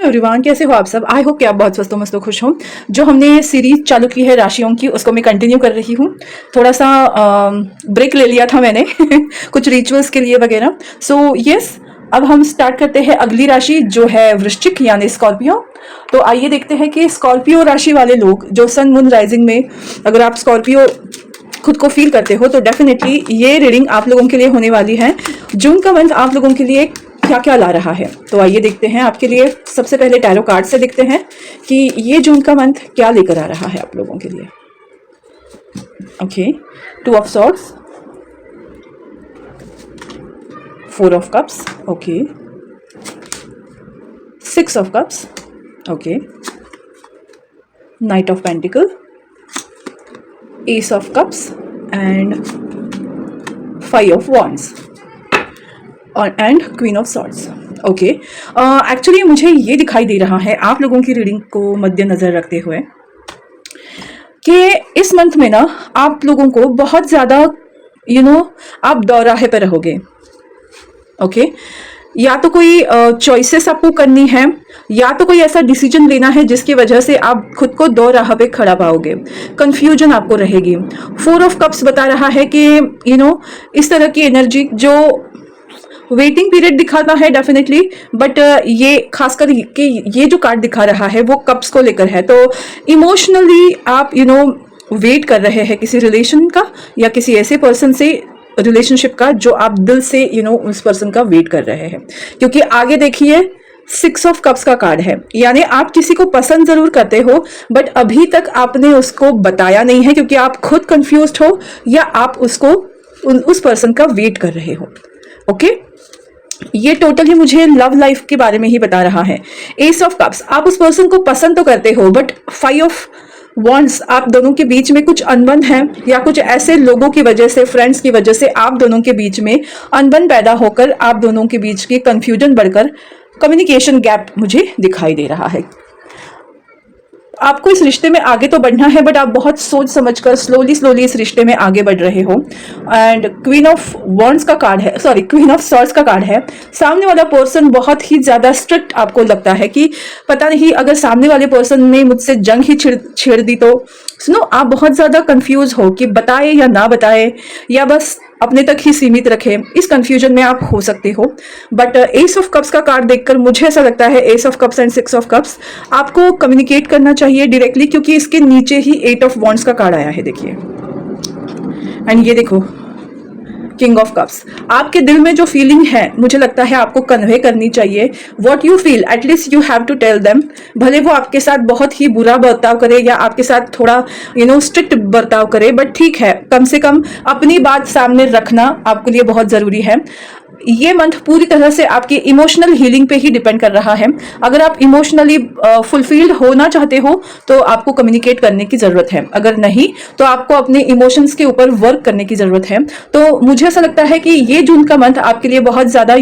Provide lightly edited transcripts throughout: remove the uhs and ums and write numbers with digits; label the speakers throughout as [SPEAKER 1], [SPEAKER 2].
[SPEAKER 1] Everyone, कैसे हो आप सब। आई होप कि आप बहुत स्वस्थ मस्त खुश हो। जो हमने सीरीज चालू की है राशियों की, उसको मैं कंटिन्यू कर रही हूँ। थोड़ा सा ब्रेक ले लिया था मैंने कुछ रिचुअल्स के लिए वगैरह। सो यस, अब हम स्टार्ट करते हैं अगली राशि जो है वृश्चिक यानी स्कॉर्पियो। तो आइए देखते हैं कि स्कॉर्पियो राशि वाले लोग जो सन मून राइजिंग में, अगर आप स्कॉर्पियो खुद को फील करते हो तो डेफिनेटली ये रीडिंग आप लोगों के लिए होने वाली है। जून का मंथ आप लोगों के लिए क्या क्या ला रहा है, तो आइए देखते हैं आपके लिए। सबसे पहले टैरो कार्ड से देखते हैं कि ये जून का मंथ क्या लेकर आ रहा है आप लोगों के लिए। Okay, 2 of swords, 4 of cups, okay, 6 of cups, okay, night of pentacle, S of cups and 5 of wands and queen of swords. Okay, actually मुझे ये दिखाई दे रहा है आप लोगों की रीडिंग को मद्देनजर रखते हुए कि इस मंथ में ना आप लोगों को बहुत ज़्यादा आप दौराहे पे रहोगे। ओके, या तो कोई चॉइसेस आपको करनी है, या तो कोई ऐसा डिसीजन लेना है जिसकी वजह से आप खुद को दो राह पे खड़ा पाओगे। कंफ्यूजन आपको रहेगी। 4 ऑफ कप्स बता रहा है कि इस तरह की एनर्जी जो वेटिंग पीरियड दिखाता है डेफिनेटली, बट ये खासकर कि ये जो कार्ड दिखा रहा है वो कप्स को लेकर है। तो इमोशनली आप वेट कर रहे हैं किसी रिलेशन का या किसी ऐसे पर्सन से रिलेशनशिप का जो आप दिल से उस पर्सन का वेट कर रहे हैं। क्योंकि आगे देखिए 6 ऑफ कप्स का कार्ड है, यानी आप किसी को पसंद जरूर करते हो बट अभी तक आपने उसको बताया नहीं है क्योंकि आप खुद कंफ्यूज्ड हो या आप उस पर्सन का वेट कर रहे हो। ओके, ये टोटली मुझे लव लाइफ के बारे में ही बता रहा है। एस ऑफ कप्स, आप उस पर्सन को पसंद तो करते हो बट 5 ऑफ वॉन्ड्स, आप दोनों के बीच में कुछ अनबन है या कुछ ऐसे लोगों की वजह से, फ्रेंड्स की वजह से आप दोनों के बीच में अनबन पैदा होकर आप दोनों के बीच की कंफ्यूजन बढ़कर कम्युनिकेशन गैप मुझे दिखाई दे रहा है। आपको इस रिश्ते में आगे तो बढ़ना है बट आप बहुत सोच समझकर स्लोली इस रिश्ते में आगे बढ़ रहे हो। एंड क्वीन ऑफ वॉन्ड्स का कार्ड है, सॉरी क्वीन ऑफ सॉर्ड्स का कार्ड है। सामने वाला पर्सन बहुत ही ज्यादा स्ट्रिक्ट आपको लगता है कि पता नहीं अगर सामने वाले पर्सन ने मुझसे जंग ही छेड़ दी तो सुनो, आप बहुत ज्यादा कंफ्यूज हो कि बताए या ना बताए या बस अपने तक ही सीमित रखें। इस कंफ्यूजन में आप हो सकते हो। बट एस ऑफ कप्स का कार्ड देखकर मुझे ऐसा लगता है S of cups and 6 of cups आपको कम्युनिकेट करना चाहिए डायरेक्टली, क्योंकि इसके नीचे ही 8 ऑफ वॉन्ड्स का कार्ड आया है, देखिए। एंड ये देखो किंग ऑफ कप्स। आपके दिल में जो फीलिंग है मुझे लगता है आपको कन्वे करनी चाहिए। What you feel at least you have to tell them. भले वो आपके साथ बहुत ही बुरा बर्ताव करे या आपके साथ थोड़ा स्ट्रिक्ट बर्ताव करे, बट ठीक है, कम से कम अपनी बात सामने रखना आपके लिए बहुत जरूरी है। ये मंथ पूरी तरह से आपकी इमोशनल हीलिंग पे ही डिपेंड कर रहा है। अगर आप इमोशनली फुलफिल्ड होना चाहते हो तो आपको कम्युनिकेट करने की जरूरत है, अगर नहीं तो आपको अपने इमोशंस के ऊपर वर्क करने की जरूरत है। तो मुझे ऐसा लगता है कि ये जून का मंथ आपके लिए बहुत ज्यादा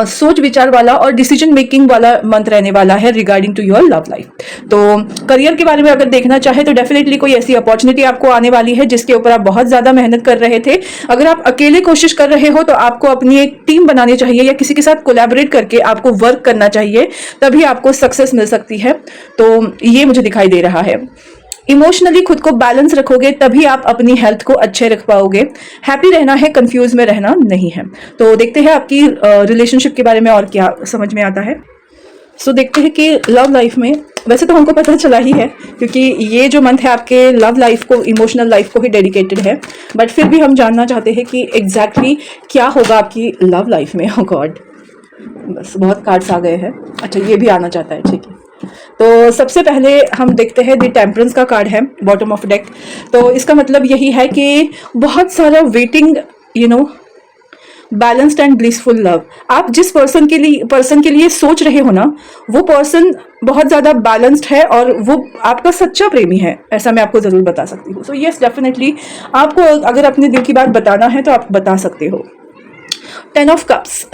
[SPEAKER 1] सोच विचार वाला और डिसीजन मेकिंग वाला मंथ रहने वाला है regarding to your love life. तो करियर के बारे में अगर देखना चाहे तो डेफिनेटली कोई ऐसी अपॉर्चुनिटी आपको आने वाली है जिसके ऊपर आप बहुत ज्यादा मेहनत कर रहे थे। अगर आप अकेले कोशिश कर रहे हो तो आपको अपनी एक टीम बनानी चाहिए या किसी के साथ कोलैबोरेट करके आपको वर्क करना चाहिए, तभी आपको सक्सेस मिल सकती है। तो ये मुझे दिखाई दे रहा है। इमोशनली खुद को बैलेंस रखोगे तभी आप अपनी हेल्थ को अच्छे रख पाओगे। हैप्पी रहना है, कंफ्यूज में रहना नहीं है। तो देखते हैं आपकी रिलेशनशिप के बारे में और क्या समझ में आता है। सो देखते हैं कि लव लाइफ में, वैसे तो हमको पता चला ही है क्योंकि ये जो मंथ है आपके लव लाइफ को, इमोशनल लाइफ को ही डेडिकेटेड है, बट फिर भी हम जानना चाहते हैं कि एग्जैक्टली क्या होगा आपकी लव लाइफ में। ओह गॉड, बस बहुत कार्ड्स आ गए हैं। अच्छा, ये भी आना चाहता है, ठीक है। तो सबसे पहले हम देखते हैं द टेम्परेंस का कार्ड है बॉटम ऑफ डेक। तो इसका मतलब यही है कि बहुत सारा waiting, balanced and blissful love. आप जिस पर्सन के लिए सोच रहे हो ना, वो पर्सन बहुत ज्यादा बैलेंस्ड है और वो आपका सच्चा प्रेमी है, ऐसा मैं आपको जरूर बता सकती हूँ। सो यस, डेफिनेटली आपको अगर अपने दिल की बात बताना है तो आप बता सकते हो। 10 of cups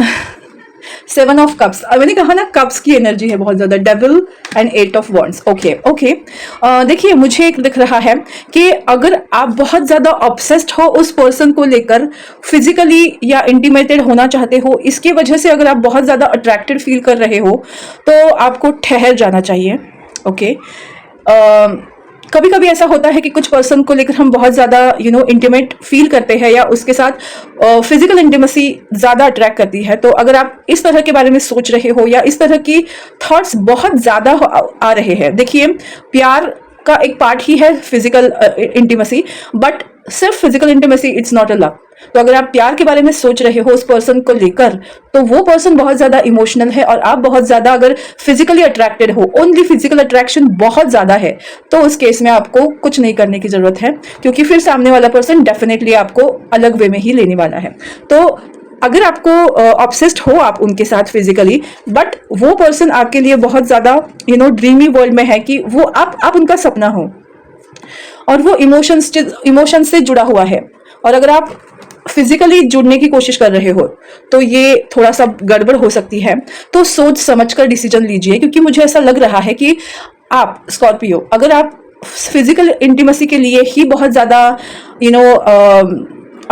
[SPEAKER 1] seven of cups, मैंने कहा ना कप्स की एनर्जी है बहुत ज़्यादा, devil and eight of wands. Okay okay, देखिए मुझे एक दिख रहा है कि अगर आप बहुत ज़्यादा ऑब्सेस्ड हो उस पर्सन को लेकर, फिजिकली या इंटीमेटेड होना चाहते हो, इसकी वजह से अगर आप बहुत ज़्यादा अट्रैक्टेड फील कर रहे हो तो आपको ठहर जाना चाहिए। ओके, कभी कभी ऐसा होता है कि कुछ पर्सन को लेकर हम बहुत ज़्यादा इंटीमेट फील करते हैं या उसके साथ फिजिकल इंटीमेसी ज़्यादा अट्रैक्ट करती है। तो अगर आप इस तरह के बारे में सोच रहे हो या इस तरह की थॉट्स बहुत ज़्यादा आ रहे हैं, देखिए प्यार का एक पार्ट ही है फिजिकल इंटीमेसी, बट सिर्फ physical intimacy it's not a love. तो अगर आप प्यार के बारे में सोच रहे हो उस पर्सन को लेकर, तो वो पर्सन बहुत ज्यादा इमोशनल है और आप बहुत ज्यादा अगर फिजिकली अट्रैक्टेड हो, ओनली फिजिकल अट्रैक्शन बहुत ज्यादा है, तो उस केस में आपको कुछ नहीं करने की जरूरत है, क्योंकि फिर सामने वाला पर्सन डेफिनेटली आपको अलग वे में ही लेने वाला है। तो अगर आपको ऑब्सेस्ड हो आप उनके साथ फिजिकली, बट वो पर्सन आपके लिए बहुत ज्यादा ड्रीमी वर्ल्ड में है कि वो आप उनका सपना हो और वो इमोशंस से जुड़ा हुआ है, और अगर आप फिजिकली जुड़ने की कोशिश कर रहे हो तो ये थोड़ा सा गड़बड़ हो सकती है। तो सोच समझकर डिसीजन लीजिए, क्योंकि मुझे ऐसा लग रहा है कि आप स्कॉर्पियो, अगर आप फिजिकल इंटीमेसी के लिए ही बहुत ज़्यादा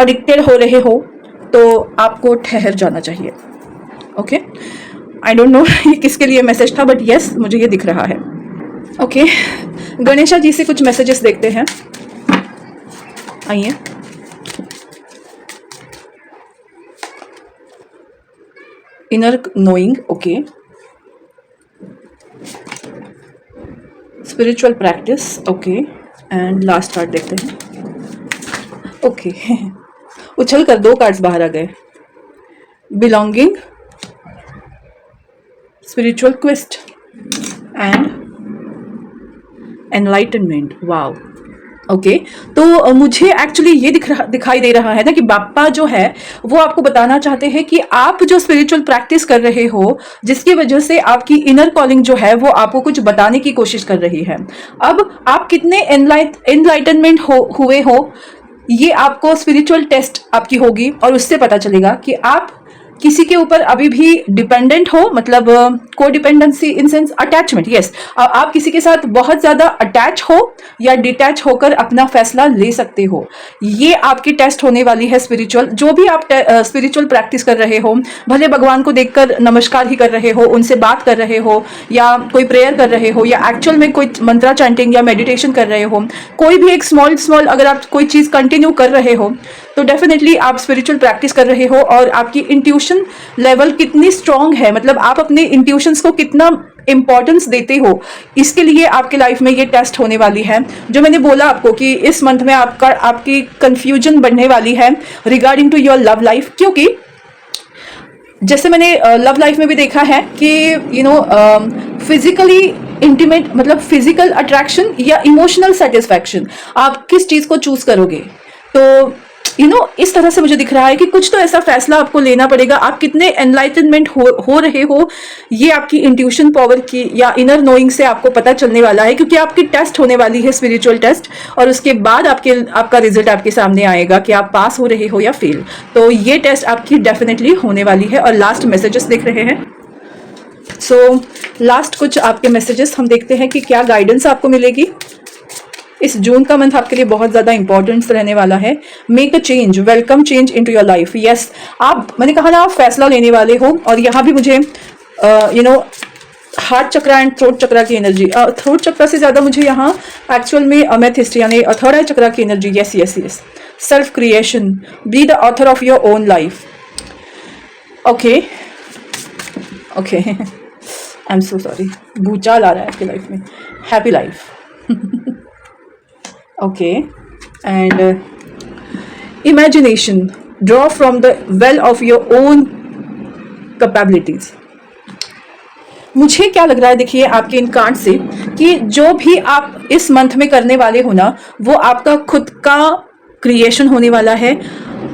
[SPEAKER 1] एडिक्टेड हो रहे हो तो आपको ठहर जाना चाहिए। ओके, आई डोंट नो ये किसके लिए मैसेज था, बट यस मुझे ये दिख रहा है। ओके, गणेशा जी से कुछ मैसेजेस देखते हैं, आइए। Inner knowing, okay, spiritual practice, okay, and last card देखते हैं। ओके उछल कर 2 कार्ड्स बाहर आ गए। Belonging, spiritual quest and enlightenment. Wow, okay, तो मुझे एक्चुअली ये दिखाई दे रहा है ना कि बाप्पा जो है वो आपको बताना चाहते हैं कि आप जो स्पिरिचुअल प्रैक्टिस कर रहे हो, जिसकी वजह से आपकी इनर कॉलिंग जो है वो आपको कुछ बताने की कोशिश कर रही है। अब आप कितने एनलाइटनमेंट हुए हो, ये आपको स्पिरिचुअल टेस्ट आपकी होगी और उससे पता चलेगा कि आप किसी के ऊपर अभी भी डिपेंडेंट हो, मतलब को dependency in sense attachment. Yes, आप किसी के साथ बहुत ज्यादा अटैच हो या डिटैच होकर अपना फैसला ले सकते हो। ये आपकी टेस्ट होने वाली है स्पिरिचुअल। जो भी आप स्पिरिचुअल प्रैक्टिस कर रहे हो, भले भगवान को देखकर नमस्कार ही कर रहे हो, उनसे बात कर रहे हो या कोई प्रेयर कर रहे हो या एक्चुअल में कोई मंत्रा चैंटिंग या मेडिटेशन कर रहे हो, कोई भी एक स्मॉल अगर आप कोई चीज कंटिन्यू कर रहे हो तो डेफिनेटली आप स्पिरिचुअल प्रैक्टिस कर रहे हो। और आपकी इंट्यूशन लेवल कितनी स्ट्रांग है, मतलब आप अपने इंट्यूशंस को कितना इंपॉर्टेंस देते हो, इसके लिए आपके लाइफ में ये टेस्ट होने वाली है। जो मैंने बोला आपको कि इस मंथ में आपकी कंफ्यूजन बढ़ने वाली है regarding to your love life, क्योंकि जैसे मैंने लव लाइफ में भी देखा है कि फिजिकली इंटीमेट, मतलब फिजिकल अट्रैक्शन या इमोशनल सेटिस्फैक्शन, आप किस चीज को चूज करोगे। तो इस तरह से मुझे दिख रहा है कि कुछ तो ऐसा फैसला आपको लेना पड़ेगा। आप कितने एनलाइटनमेंट हो रहे हो, ये आपकी इंट्यूशन पावर की या इनर नोइंग से आपको पता चलने वाला है, क्योंकि आपकी टेस्ट होने वाली है स्पिरिचुअल टेस्ट, और उसके बाद आपका रिजल्ट आपके सामने आएगा कि आप पास हो रहे हो या फेल। तो ये टेस्ट आपकी डेफिनेटली होने वाली है। और लास्ट मैसेजेस देख रहे हैं, सो लास्ट कुछ आपके मैसेजेस हम देखते हैं कि क्या गाइडेंस आपको मिलेगी। इस जून का मंथ आपके लिए बहुत ज्यादा इंपॉर्टेंस रहने वाला है। Make a change, welcome change into your life. Yes, मैंने कहा ना आप फैसला लेने वाले हो, और यहाँ भी मुझे हार्ट चक्रा एंड थ्रोट चक्रा की एनर्जी, थ्रोट चक्रा से ज्यादा मुझे यहाँ एक्चुअल में अमेथिस्ट यानी थर्ड आई चक्रा की energy. Yes yes yes, self creation, be the author of your own life. Okay okay, I am so sorry, भूचाल आ रहा है आपकी लाइफ में। Happy life. Okay, and imagination, draw from the well of your own capabilities. मुझे क्या लग रहा है, देखिए आपके इन कार्ड से, कि जो भी आप इस मंथ में करने वाले हो ना, वो आपका खुद का क्रिएशन होने वाला है।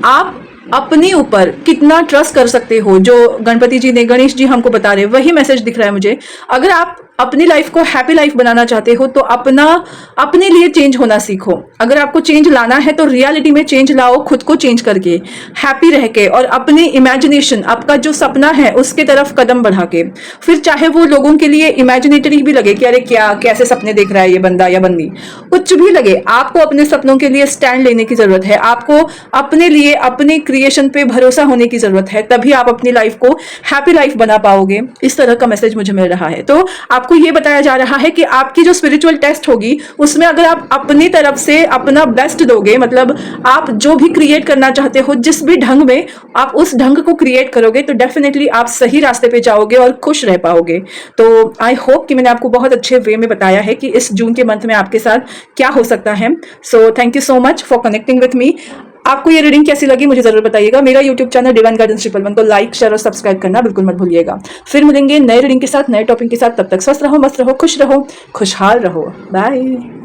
[SPEAKER 1] आप अपने ऊपर कितना ट्रस्ट कर सकते हो, जो गणपति जी ने, गणेश जी हमको बता रहे हैं, वही मैसेज दिख रहा है मुझे। अगर आप अपनी लाइफ को हैप्पी लाइफ बनाना चाहते हो तो अपने लिए चेंज होना सीखो। अगर आपको चेंज लाना है तो रियलिटी में चेंज लाओ, खुद को चेंज करके, हैप्पी रह के, और अपनी इमेजिनेशन, आपका जो सपना है उसके तरफ कदम बढ़ा के। फिर चाहे वो लोगों के लिए इमेजिनेटरी भी लगे कि अरे क्या कैसे सपने देख रहा है ये बंदा या बंदी, कुछ भी लगे, आपको अपने सपनों के लिए स्टैंड लेने की जरूरत है। आपको अपने लिए, अपने क्रिएशन पे भरोसा होने की जरूरत है, तभी आप अपनी लाइफ को हैप्पी लाइफ बना पाओगे। इस तरह का मैसेज मुझे मिल रहा है। तो आपको ये बताया जा रहा है कि आपकी जो स्पिरिचुअल टेस्ट होगी उसमें अगर आप अपनी तरफ से अपना बेस्ट दोगे, मतलब आप जो भी क्रिएट करना चाहते हो, जिस भी ढंग में आप उस ढंग को क्रिएट करोगे, तो डेफिनेटली आप सही रास्ते पे जाओगे और खुश रह पाओगे। तो आई होप कि मैंने आपको बहुत अच्छे वे में बताया है कि इस जून के मंथ में आपके साथ क्या हो सकता है। So thank you so much for connecting with me. आपको ये रीडिंग कैसी लगी मुझे जरूर बताइएगा। मेरा यूट्यूब चैनल डिवाइन गाइडेंस 111 को लाइक, शेयर और सब्सक्राइब करना बिल्कुल मत भूलिएगा। फिर मिलेंगे नए रीडिंग के साथ, नए टॉपिक के साथ। तब तक स्वस्थ रहो, मस्त रहो, खुश रहो, खुशहाल रहो। बाय।